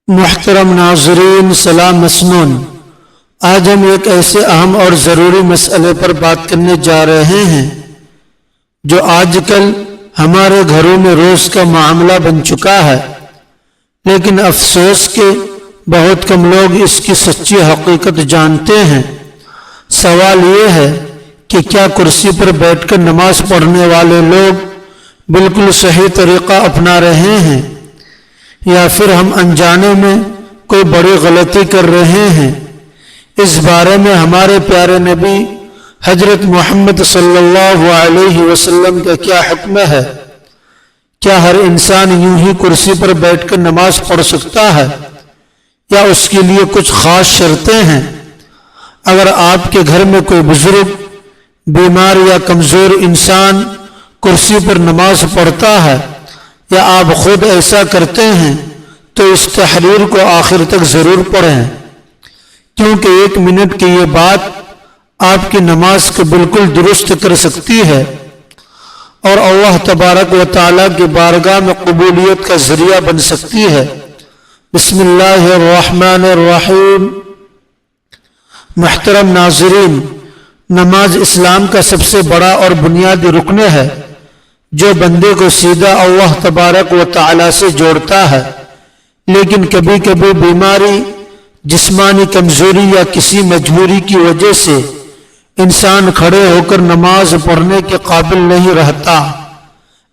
محترم ناظرین سلام مسنون، آج ہم ایک ایسے اہم اور ضروری مسئلے پر بات کرنے جا رہے ہیں جو آج کل ہمارے گھروں میں روز کا معاملہ بن چکا ہے، لیکن افسوس کہ بہت کم لوگ اس کی سچی حقیقت جانتے ہیں۔ سوال یہ ہے کہ کیا کرسی پر بیٹھ کر نماز پڑھنے والے لوگ بالکل صحیح طریقہ اپنا رہے ہیں یا پھر ہم انجانے میں کوئی بڑی غلطی کر رہے ہیں؟ اس بارے میں ہمارے پیارے نبی حضرت محمد صلی اللہ علیہ وسلم کا کیا حکم ہے؟ کیا ہر انسان یوں ہی کرسی پر بیٹھ کر نماز پڑھ سکتا ہے یا اس کے لیے کچھ خاص شرطیں ہیں؟ اگر آپ کے گھر میں کوئی بزرگ، بیمار یا کمزور انسان کرسی پر نماز پڑھتا ہے یا آپ خود ایسا کرتے ہیں تو اس تحریر کو آخر تک ضرور پڑھیں، کیونکہ 1 منٹ کی یہ بات آپ کی نماز کو بالکل درست کر سکتی ہے اور اللہ تبارک و تعالیٰ کی بارگاہ میں قبولیت کا ذریعہ بن سکتی ہے۔ بسم اللہ الرحمن الرحیم۔ محترم ناظرین، نماز اسلام کا سب سے بڑا اور بنیادی رکن ہے جو بندے کو سیدھا اللہ تبارک و تعالیٰ سے جوڑتا ہے، لیکن کبھی کبھی بیماری، جسمانی کمزوری یا کسی مجبوری کی وجہ سے انسان کھڑے ہو کر نماز پڑھنے کے قابل نہیں رہتا۔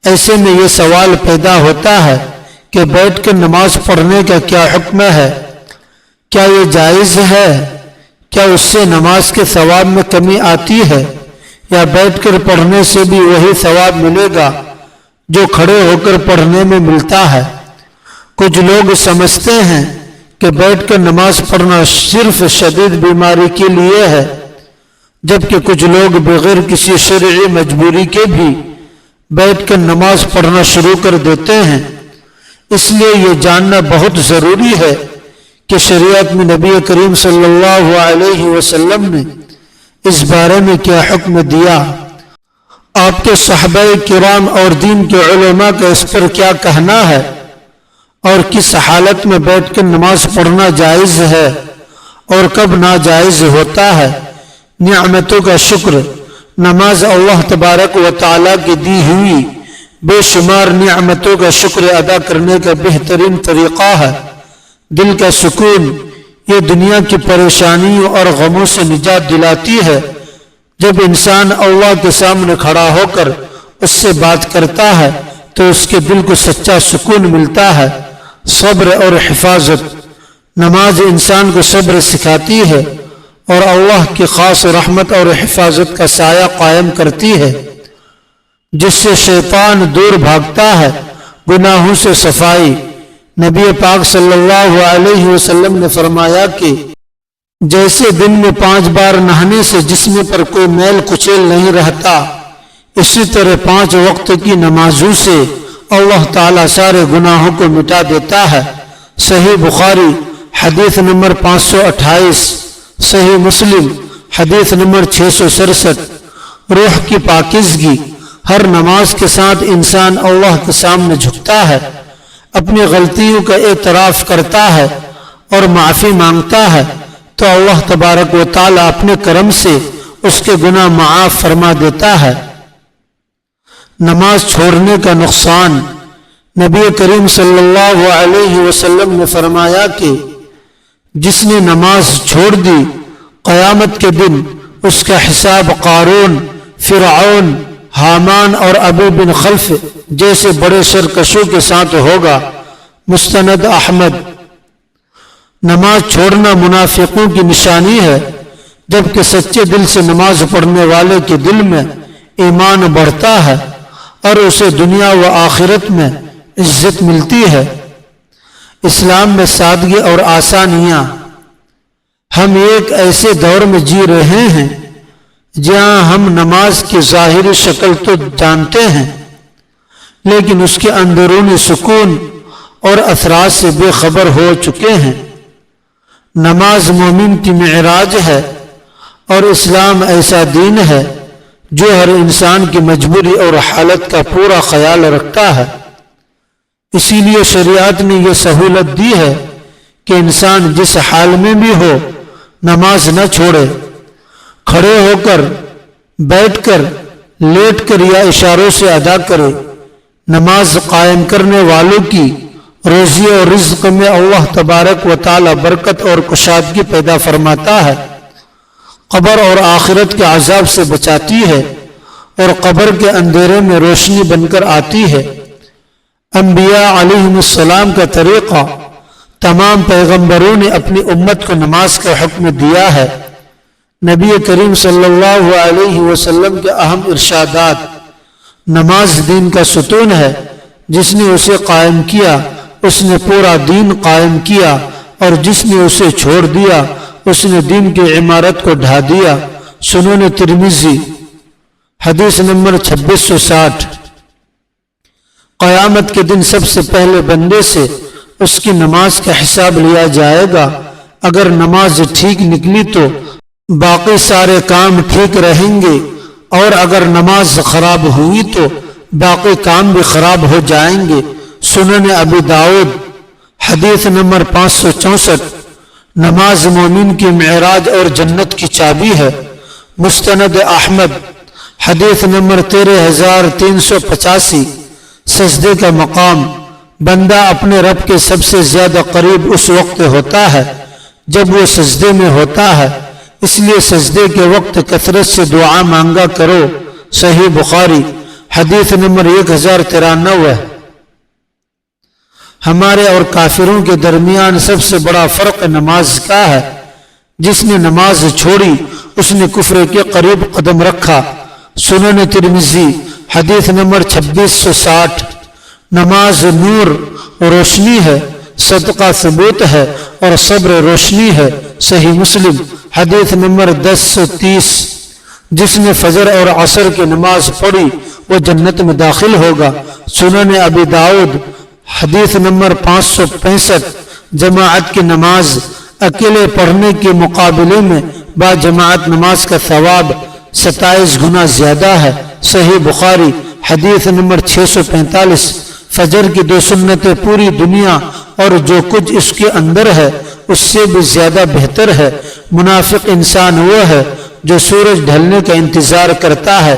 ایسے میں یہ سوال پیدا ہوتا ہے کہ بیٹھ کر نماز پڑھنے کا کیا حکم ہے؟ کیا یہ جائز ہے؟ کیا اس سے نماز کے ثواب میں کمی آتی ہے یا بیٹھ کر پڑھنے سے بھی وہی ثواب ملے گا جو کھڑے ہو کر پڑھنے میں ملتا ہے؟ کچھ لوگ سمجھتے ہیں کہ بیٹھ کر نماز پڑھنا صرف شدید بیماری کے لیے ہے، جبکہ کچھ لوگ بغیر کسی شرعی مجبوری کے بھی بیٹھ کر نماز پڑھنا شروع کر دیتے ہیں۔ اس لیے یہ جاننا بہت ضروری ہے کہ شریعت میں نبی کریم صلی اللہ علیہ وسلم نے اس بارے میں کیا حکم دیا، آپ کے صحابہ کرام اور دین کے علماء کا اس پر کیا کہنا ہے، اور کس حالت میں بیٹھ کر نماز پڑھنا جائز ہے اور کب ناجائز ہوتا ہے۔ نعمتوں کا شکر، نماز اللہ تبارک و تعالیٰ کی دی ہوئی بے شمار نعمتوں کا شکر ادا کرنے کا بہترین طریقہ ہے۔ دل کا سکون، یہ دنیا کی پریشانیوں اور غموں سے نجات دلاتی ہے۔ جب انسان اللہ کے سامنے کھڑا ہو کر اس سے بات کرتا ہے تو اس کے دل کو سچا سکون ملتا ہے۔ صبر اور حفاظت، نماز انسان کو صبر سکھاتی ہے اور اللہ کی خاص رحمت اور حفاظت کا سایہ قائم کرتی ہے، جس سے شیطان دور بھاگتا ہے۔ گناہوں سے صفائی، نبی پاک صلی اللہ علیہ وسلم نے فرمایا کہ جیسے دن میں 5 بار نہانے سے جسم پر کوئی میل کچیل نہیں رہتا، اسی طرح 5 وقت کی نمازوں سے اللہ تعالیٰ سارے گناہوں کو مٹا دیتا ہے۔ صحیح بخاری حدیث نمبر 528، صحیح مسلم حدیث نمبر 667۔ روح کی پاکیزگی، ہر نماز کے ساتھ انسان اللہ کے سامنے جھکتا ہے، اپنی غلطیوں کا اعتراف کرتا ہے اور معافی مانگتا ہے تو اللہ تبارک و تعالیٰ اپنے کرم سے اس کے گناہ معاف فرما دیتا ہے۔ نماز چھوڑنے کا نقصان، نبی کریم صلی اللہ علیہ وسلم نے فرمایا کہ جس نے نماز چھوڑ دی، قیامت کے دن اس کا حساب قارون، فرعون، حامان اور ابی بن خلف جیسے بڑے سرکشوں کے ساتھ ہوگا۔ مستند احمد۔ نماز چھوڑنا منافقوں کی نشانی ہے، جبکہ سچے دل سے نماز پڑھنے والے کے دل میں ایمان بڑھتا ہے اور اسے دنیا و آخرت میں عزت ملتی ہے۔ اسلام میں سادگی اور آسانیاں، ہم ایک ایسے دور میں جی رہے ہیں جہاں ہم نماز کی ظاہری شکل تو جانتے ہیں، لیکن اس کے اندرونی سکون اور اثرات سے بے خبر ہو چکے ہیں۔ نماز مومن کی معراج ہے اور اسلام ایسا دین ہے جو ہر انسان کی مجبوری اور حالت کا پورا خیال رکھتا ہے۔ اسی لیے شریعت نے یہ سہولت دی ہے کہ انسان جس حال میں بھی ہو نماز نہ چھوڑے، کھڑے ہو کر، بیٹھ کر، لیٹ کر یا اشاروں سے ادا کرے۔ نماز قائم کرنے والوں کی روزی اور رزق میں اللہ تبارک و تعالی برکت اور کشادگی پیدا فرماتا ہے، قبر اور آخرت کے عذاب سے بچاتی ہے اور قبر کے اندھیرے میں روشنی بن کر آتی ہے۔ انبیاء علیہم السلام کا طریقہ، تمام پیغمبروں نے اپنی امت کو نماز کا حکم دیا ہے۔ نبی کریم صلی اللہ علیہ وسلم کے اہم ارشادات: نماز دین کا ستون ہے، جس نے اسے قائم کیا اس نے پورا دین قائم کیا، اور جس نے اسے چھوڑ دیا اس نے دین کی عمارت کو ڈھا دیا۔ سنن ترمذی حدیث نمبر 2660۔ قیامت کے دن سب سے پہلے بندے سے اس کی نماز کا حساب لیا جائے گا۔ اگر نماز ٹھیک نکلی تو باقی سارے کام ٹھیک رہیں گے، اور اگر نماز خراب ہوئی تو باقی کام بھی خراب ہو جائیں گے۔ سنن ابی داؤد حدیث نمبر 564۔ نماز مومن کی معراج اور جنت کی چابی ہے۔ مستند احمد حدیث نمبر 13385۔ سجدے کا مقام، بندہ اپنے رب کے سب سے زیادہ قریب اس وقت ہوتا ہے جب وہ سجدے میں ہوتا ہے، اس لیے سجدے کے وقت کثرت سے دعا مانگا کرو۔ صحیح بخاری حدیث نمبر 1093۔ ہمارے اور کافروں کے درمیان سب سے بڑا فرق نماز کا ہے۔ جس نے نماز چھوڑی اس نے کفر کے قریب قدم رکھا۔ سنن ترمذی حدیث نمبر 2660۔ نماز نور روشنی ہے، صدقہ ثبوت ہے، اور صبر روشنی ہے۔ صحیح مسلم حدیث نمبر 1030۔ جس نے فجر اور عصر کی نماز پڑھی وہ جنت میں داخل ہوگا۔ سنن ابی داؤد حدیث نمبر 565۔ جماعت کی نماز اکیلے پڑھنے کے مقابلے میں با جماعت نماز کا ثواب 27 گنا زیادہ ہے۔ صحیح بخاری حدیث نمبر 645۔ فجر کی 2 سنتیں پوری دنیا اور جو کچھ اس کے اندر ہے اس سے بھی زیادہ بہتر ہے۔ منافق انسان وہ ہے جو سورج ڈھلنے کا انتظار کرتا ہے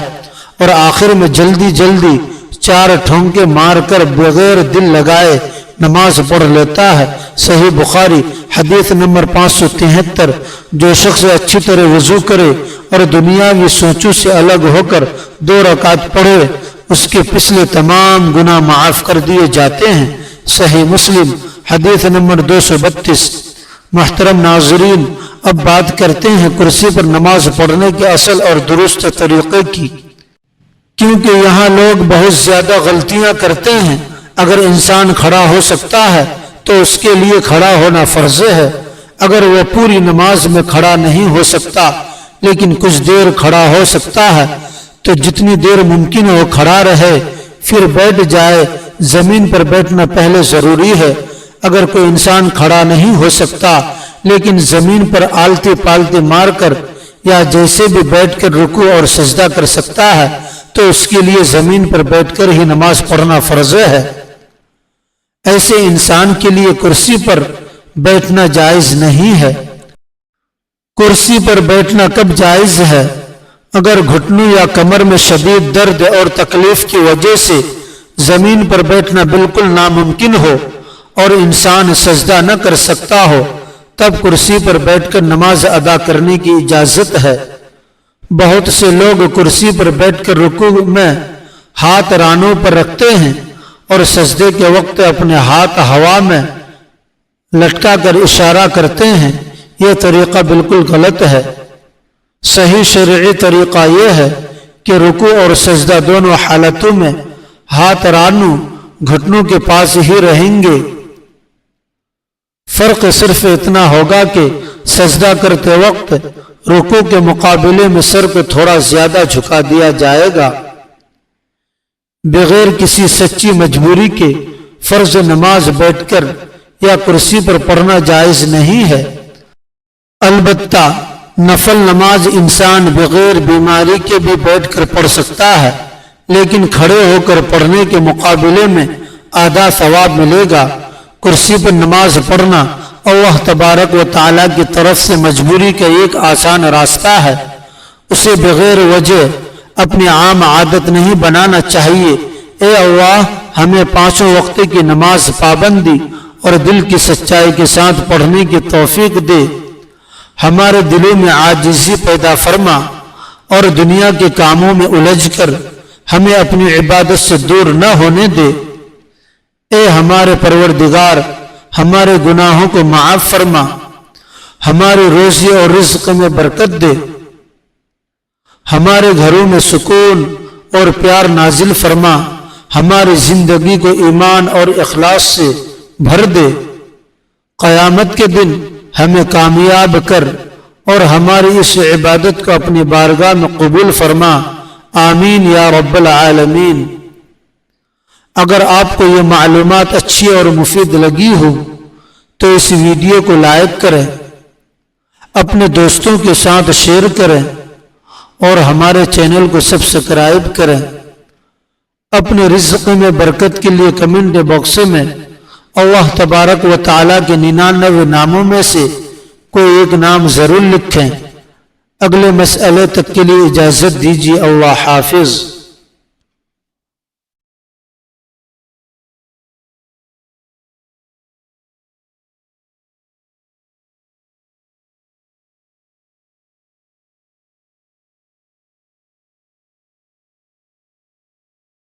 اور آخر میں جلدی جلدی 4 ٹھونکے مار کر بغیر دل لگائے نماز پڑھ لیتا ہے۔ صحیح بخاری حدیث نمبر 573۔ جو شخص اچھی طرح وضو کرے اور دنیاوی سوچوں سے الگ ہو کر 2 رکعت پڑھے اس کے پچھلے تمام گناہ معاف کر دیے جاتے ہیں۔ صحیح مسلم حدیث نمبر 232۔ محترم ناظرین، اب بات کرتے ہیں کرسی پر نماز پڑھنے کے اصل اور درست طریقے کی، کیونکہ یہاں لوگ بہت زیادہ غلطیاں کرتے ہیں۔ اگر انسان کھڑا ہو سکتا ہے تو اس کے لیے کھڑا ہونا فرض ہے۔ اگر وہ پوری نماز میں کھڑا نہیں ہو سکتا لیکن کچھ دیر کھڑا ہو سکتا ہے تو جتنی دیر ممکن ہو کھڑا رہے، پھر بیٹھ جائے۔ زمین پر بیٹھنا پہلے ضروری ہے۔ اگر کوئی انسان کھڑا نہیں ہو سکتا لیکن زمین پر آلتی پالتی مار کر یا جیسے بھی بیٹھ کر رکوع اور سجدہ کر سکتا ہے تو اس کے لیے زمین پر بیٹھ کر ہی نماز پڑھنا فرض ہے۔ ایسے انسان کے لیے کرسی پر بیٹھنا جائز نہیں ہے۔ کرسی پر بیٹھنا کب جائز ہے؟ اگر گھٹنوں یا کمر میں شدید درد اور تکلیف کی وجہ سے زمین پر بیٹھنا بالکل ناممکن ہو اور انسان سجدہ نہ کر سکتا ہو، تب کرسی پر بیٹھ کر نماز ادا کرنے کی اجازت ہے۔ بہت سے لوگ کرسی پر بیٹھ کر رکوع میں ہاتھ رانوں پر رکھتے ہیں اور سجدے کے وقت اپنے ہاتھ ہوا میں لٹکا کر اشارہ کرتے ہیں۔ یہ طریقہ بالکل غلط ہے۔ صحیح شرعی طریقہ یہ ہے کہ رکوع اور سجدہ دونوں حالتوں میں ہاتھ رانوں گھٹنوں کے پاس ہی رہیں گے۔ فرق صرف اتنا ہوگا کہ سجدہ کرتے وقت رکوع کے مقابلے میں سر کو تھوڑا زیادہ جھکا دیا جائے گا۔ بغیر کسی سچی مجبوری کے فرض نماز بیٹھ کر یا کرسی پر پڑھنا جائز نہیں ہے۔ البتہ نفل نماز انسان بغیر بیماری کے بھی بیٹھ کر پڑھ سکتا ہے، لیکن کھڑے ہو کر پڑھنے کے مقابلے میں آدھا ثواب ملے گا۔ کرسی پر نماز پڑھنا اللہ تبارک و تعالیٰ کی طرف سے مجبوری کا ایک آسان راستہ ہے، اسے بغیر وجہ اپنی عام عادت نہیں بنانا چاہیے۔ اے اللہ، ہمیں 5 وقت کی نماز پابندی اور دل کی سچائی کے ساتھ پڑھنے کی توفیق دے، ہمارے دلوں میں عاجزی پیدا فرما اور دنیا کے کاموں میں الجھ کر ہمیں اپنی عبادت سے دور نہ ہونے دے۔ اے ہمارے پروردگار، ہمارے گناہوں کو معاف فرما، ہماری روزی اور رزق میں برکت دے، ہمارے گھروں میں سکون اور پیار نازل فرما، ہماری زندگی کو ایمان اور اخلاص سے بھر دے، قیامت کے دن ہمیں کامیاب کر اور ہماری اس عبادت کو اپنی بارگاہ میں قبول فرما، آمین یا رب العالمین۔ اگر آپ کو یہ معلومات اچھی اور مفید لگی ہو تو اس ویڈیو کو لائک کریں، اپنے دوستوں کے ساتھ شیئر کریں اور ہمارے چینل کو سبسکرائب کریں۔ اپنے رزق میں برکت کے لیے کمنٹ باکس میں اللہ تبارک و تعالیٰ کے 99 ناموں میں سے کوئی ایک نام ضرور لکھیں۔ اگلے مسئلے تک کے لیے اجازت دیجیے، اللہ حافظ۔